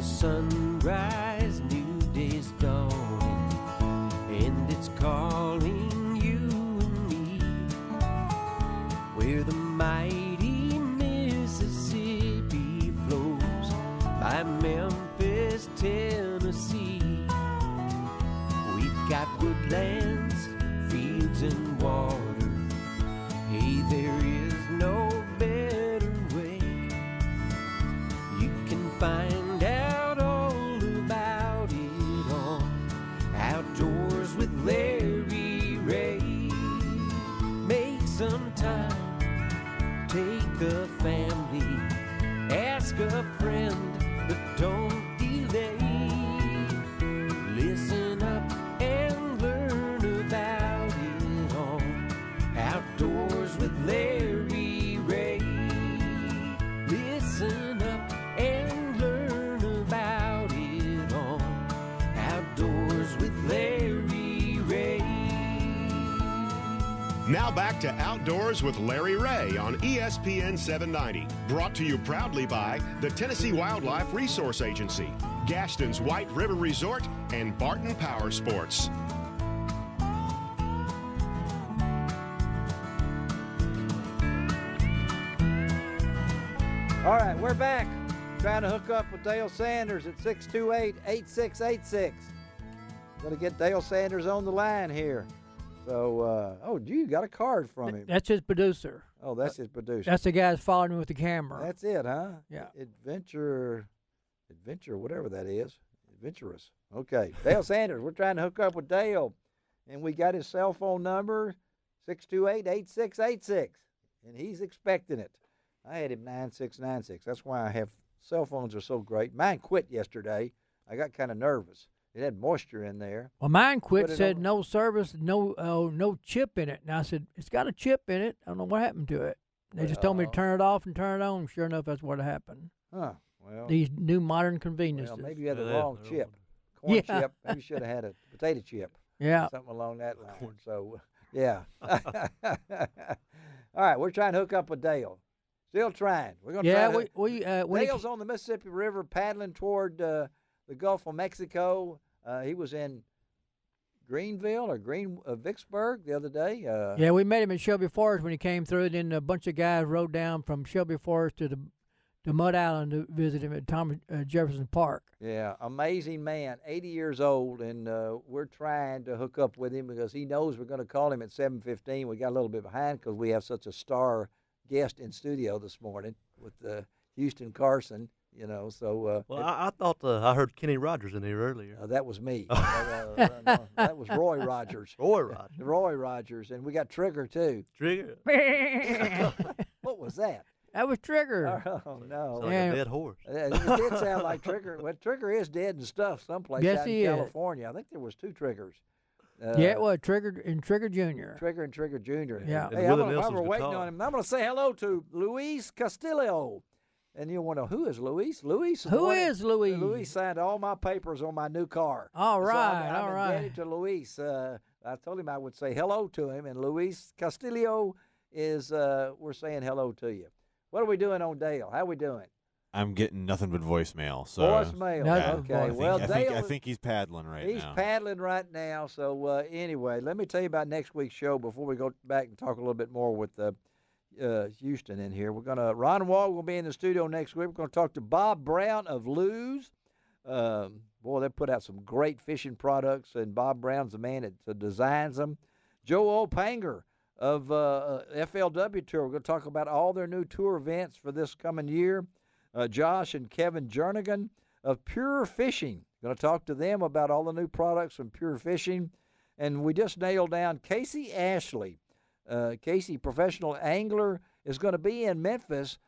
sunrise, new day's dawning, and it's calling you and me. Where the mighty Mississippi flows by Memphis, Tennessee. We've got woodlands, fields, and water. Hey, there is no better way. You can find out all about it on Outdoors with Larry Ray. Make some time, take the family, ask a friend, but don't delay. Listen up and learn about it on Outdoors with Larry Ray. Listen up and learn about it on Outdoors with Larry Ray. Now back to Outdoors with Larry Ray on ESPN 790. Brought to you proudly by the Tennessee Wildlife Resource Agency, Gaston's White River Resort, and Barton Power Sports. All right, we're back. Trying to hook up with Dale Sanders at 628-8686. Going to get Dale Sanders on the line here. So, you got a card from him. That's his producer. Oh, that's his producer. That's the guy that's following him with the camera. That's it, huh? Yeah. Adventure, whatever that is. Adventurous. Okay. Dale Sanders, we're trying to hook up with Dale. And we got his cell phone number, 628-8686. And he's expecting it. I had him 9696. That's why I have cell phones are so great. Mine quit yesterday. I got kind of nervous. It had moisture in there. Well, mine quit, said no service, no chip in it. And I said, it's got a chip in it. I don't know what happened to it. They just told me to turn it off and turn it on. Sure enough, that's what happened. Huh. Well, these new modern conveniences. Well, maybe you had the wrong chip. Corn chip. Maybe you should have had a potato chip. Yeah. Something along that line. So, yeah. All right, we're trying to hook up with Dale. Still trying. We're going to try Dale's on the Mississippi River paddling toward the Gulf of Mexico. He was in Greenville or Vicksburg the other day. Yeah, we met him in Shelby Forest when he came through. Then a bunch of guys rode down from Shelby Forest to Mud Island to visit him at Thomas Jefferson Park. Yeah, amazing man, 80 years old, and we're trying to hook up with him because he knows we're going to call him at 7:15. We got a little bit behind because we have such a star guest in studio this morning with Houston Carson. You know, so. I thought I heard Kenny Rogers in here earlier. That was me. No, that was Roy Rogers. Roy Rogers, and we got Trigger too. Trigger. What was that? That was Trigger. Oh no! Sound like a dead horse. It did sound like Trigger. Well, Trigger is dead and stuff someplace out in California. I think there was 2 Triggers. Yeah, it was Trigger and Trigger Jr. Trigger and Trigger Jr. Yeah. Hey, while we're waiting on him, I'm going to say hello to Luis Castillo. And you'll want to know, who is Luis? Who is Luis? Luis signed all my papers on my new car. All right, so I'm indebted to Luis. I told him I would say hello to him, and Luis Castillo is, we're saying hello to you. What are we doing on Dale? How are we doing? I'm getting nothing but voicemail. So voicemail. Yeah. Okay. I think he's paddling right now. He's paddling right now. So anyway, let me tell you about next week's show before we go back and talk a little bit more with Houston in here. Ron Wall will be in the studio next week. We're going to talk to Bob Brown of Lou's. Boy, they put out some great fishing products, and Bob Brown's the man that designs them. Joe Opanger of FLW Tour. We're going to talk about all their new tour events for this coming year. Josh and Kevin Jernigan of Pure Fishing. Going to talk to them about all the new products from Pure Fishing. And we just nailed down Casey Ashley. Casey, professional angler, is going to be in Memphis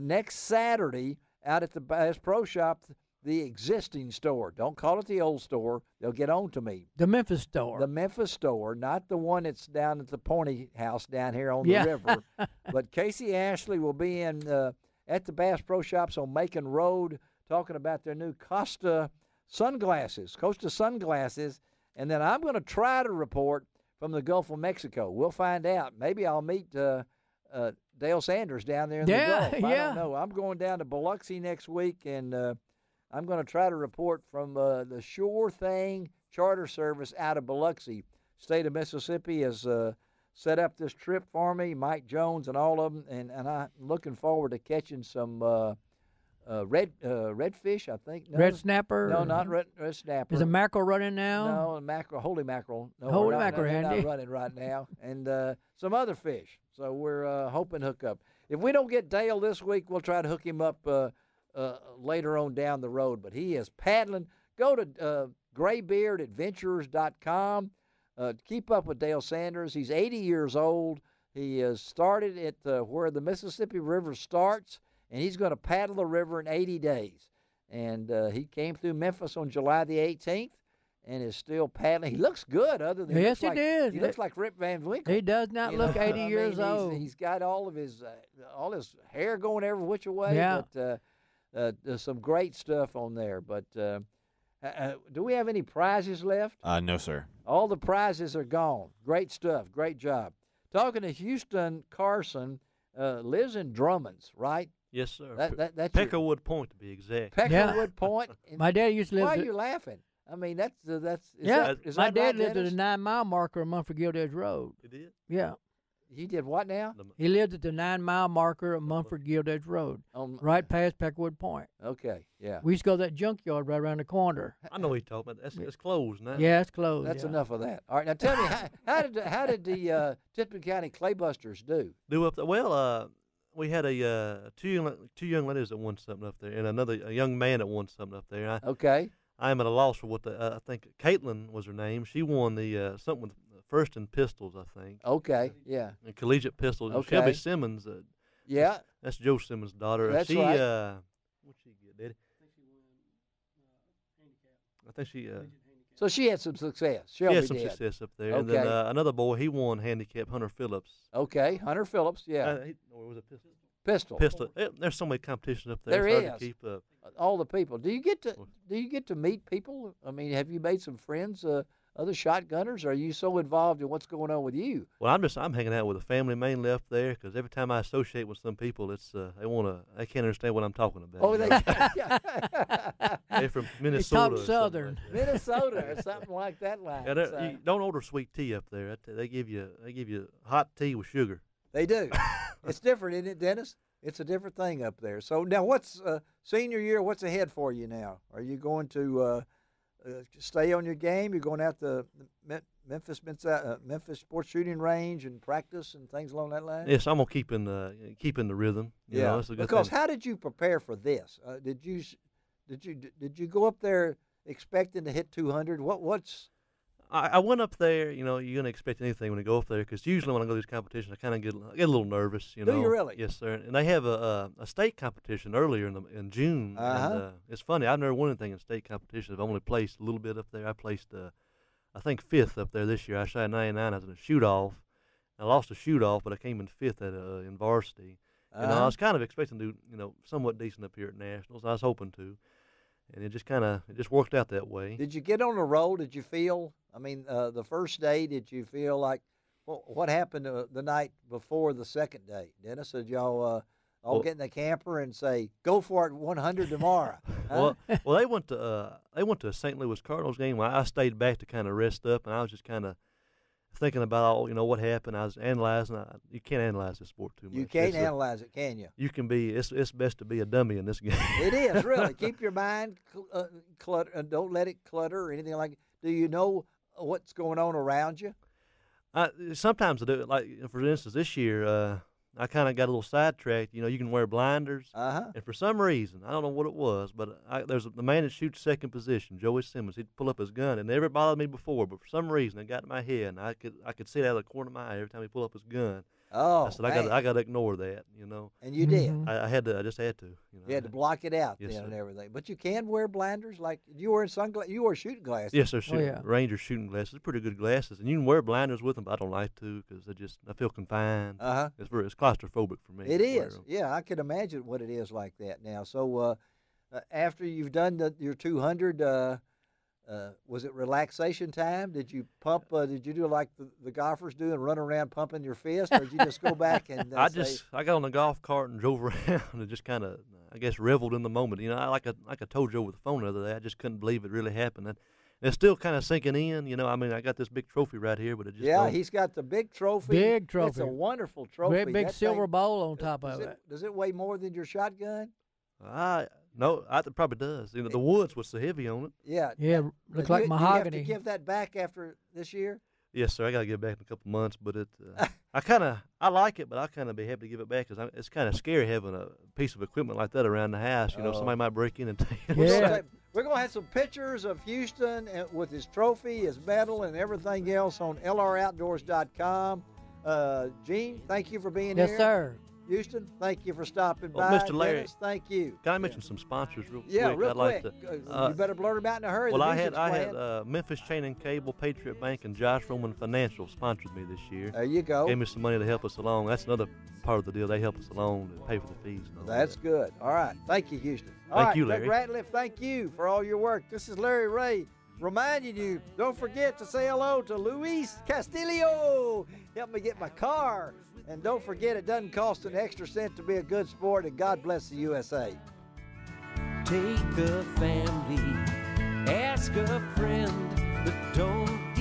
next Saturday out at the Bass Pro Shop, the existing store. Don't call it the old store. They'll get on to me. The Memphis store. The Memphis store, not the one that's down at the Pony House down here on the river. But Casey Ashley will be in at the Bass Pro Shops on Macon Road talking about their new Costa sunglasses. And then I'm going to try to report from the Gulf of Mexico. We'll find out. Maybe I'll meet Dale Sanders down there in the Gulf. I don't know. I'm going down to Biloxi next week, and I'm going to try to report from the Sure Thing charter service out of Biloxi. State of Mississippi has set up this trip for me, Mike Jones and all of them, and I'm looking forward to catching some redfish, I think. No, red snapper? No, not red snapper. Is a mackerel running now? No, mackerel, holy mackerel. No, Holy we're not, mackerel, they're Andy. not running right now. And some other fish. So we're hoping to hook up. If we don't get Dale this week, we'll try to hook him up later on down the road. But he is paddling. Go to graybeardadventurers.com. Keep up with Dale Sanders. He's 80 years old. He has started at where the Mississippi River starts, and he's going to paddle the river in 80 days. And he came through Memphis on July the 18th and is still paddling. He looks good other than Yes, he like, did. He looks like Rip Van Winkle. He does not You look know, 80 I years mean, old. He's got all his hair going every which way. Yeah. But there's some great stuff on there. But do we have any prizes left? No, sir. All the prizes are gone. Great stuff. Great job. Talking to Houston Carson, lives in Drummonds, right? Yes, sir. That's your- Peckerwood Point, to be exact. Peckerwood Point. My dad used to live. Why are to- you laughing? I mean, is yeah, that my right, dad lived at Dennis? the 9-mile marker of Mumford Gildedge Road. You did? Yeah, He did what now? he lived at the 9-mile marker of Mumford Gildedge Road, right past Peckerwood Point. Okay, yeah. We used to go to that junkyard right around the corner. I know what you're talking about. It's closed now. Yeah, it's closed. That's yeah. enough of that. All right, now tell me, how did the Tipton County Claybusters do? Do up there. Well, we had two young ladies that won something up there, and a young man that won something up there. Okay. I'm at a loss for what I think Caitlin was her name. She won the something with first in pistols, I think. Okay, yeah. And collegiate pistols. And Okay. Shelby Simmons. Yeah. That's Joe Simmons' daughter. That's she, right. What'd she get, Daddy? I think she. So she had some success. She Shelby had some did. success up there. And then Okay. another boy, he won handicap, Hunter Phillips. Okay, Hunter Phillips, yeah. Or was it pistol? Pistol. Pistol. There's so many competitions up there. There it's hard is. to keep up. All the people. Do you get to meet people? I mean, have you made some friends, other shotgunners? Or are you so involved in what's going on with you? Well, I'm hanging out with a family mainly up there because every time I associate with some people, it's they can't understand what I'm talking about. Oh, you they know? They're from Minnesota. talk or something Southern. like that. Minnesota or something like that. Line. Yeah, you don't order sweet tea up there. They give you hot tea with sugar. They do. It's different, isn't it, Dennis? It's a different thing up there. So now, what's senior year? What's ahead for you now? Are you going to stay on your game? You're going out to Memphis Sports Shooting Range and practice and things along that line. Yes, I'm gonna keep in the rhythm. You know, it's a good because thing. how did you prepare for this? Did you go up there expecting to hit 200? What's I went up there. You know, you're gonna expect anything when you go up there because usually when I go to these competitions, I kind of get a little nervous. You Do know. you really? Yes, sir. And they have a state competition earlier in June. Uh-huh. And, it's funny. I've never won anything in state competition. I've only placed a little bit up there. I placed I think 5th up there this year. I shot 99. I was in a shoot off. I lost a shoot off, but I came in 5th at in varsity. You know, I was kind of expecting to do somewhat decent up here at nationals. I was hoping to. And it just worked out that way. Did you get on a roll? Did you feel? I mean, the first day, did you feel like what happened the night before the second day? Dennis, did y'all all get in the camper and say, "Go for it, 100 tomorrow"? Huh? Well, they went to a St. Louis Cardinals game. I stayed back to kind of rest up, and I was just kind of thinking about all what happened. I was analyzing. You can't analyze this sport too much. You can't analyze it, can you? You can be. It's best to be a dummy in this game. It is really. Keep your mind clutter. Don't let it clutter or anything like. Do you know what's going on around you? Sometimes I do. Like for instance, this year I kind of got a little sidetracked. You can wear blinders, and for some reason I don't know what it was, but there's the man that shoots second position, Joey Simmons. He'd pull up his gun. It never bothered me before, but for some reason it got in my head, and I could see it out of the corner of my eye every time he pulled up his gun. Oh, I said I got to ignore that. And you did. I just had to. You had to block it out Yes, then sir. and everything. But you can wear blinders, like you were in sunglasses. You wore shooting glasses. Yes, sir. yeah. Ranger shooting glasses, pretty good glasses, and you can wear blinders with them. But I don't like to because I feel confined. It's claustrophobic for me. It to wear is. 'em. Yeah, I can imagine what it is like that now. So after you've done your 200, was it relaxation time? Did you pump? Did you do like the golfers do and run around pumping your fist, or did you just go back and I got on the golf cart and drove around and just kind of I guess, reveled in the moment. You know, like I told you over the phone the other day, I just couldn't believe it really happened. And it's still kind of sinking in. You know, I mean, I got this big trophy right here, but it just don't. He's got the big trophy. Big trophy. It's a wonderful trophy. Great big That silver thing, bowl on top of it. Does it weigh more than your shotgun? No, it probably does. You know, the woods was so heavy on it. Yeah. Yeah, looks like Do mahogany. you have to give that back after this year? Yes, sir. I got to get it back in a couple months, but it. I like it, but I kind of be happy to give it back because it's kind of scary having a piece of equipment like that around the house. You know, somebody might break in and take it. Yeah. We're going to have some pictures of Houston with his trophy, his medal, and everything else on lroutdoors.com. Gene, thank you for being here. Yes, sir. Houston, thank you for stopping Well, by. Mr. Larry, Dennis, thank you. Can I mention some sponsors real quick? Yeah, real I'd quick. Like to, you better blurt them out in a hurry. Well, The I music's had playing. Memphis Chain and Cable, Patriot Bank, and Josh Roman Financial sponsored me this year. There you go. Gave me some money to help us along. That's another part of the deal. They help us along to pay for the fees. And all That's that. good. All right. Thank you, Houston. All Thank right, you, Larry. Doug Ratliff, thank you for all your work. This is Larry Ray reminding you, don't forget to say hello to Luis Castillo. Help me get my car. And don't forget, it doesn't cost an extra cent to be a good sport, and God bless the USA. Take a family, ask a friend, but don't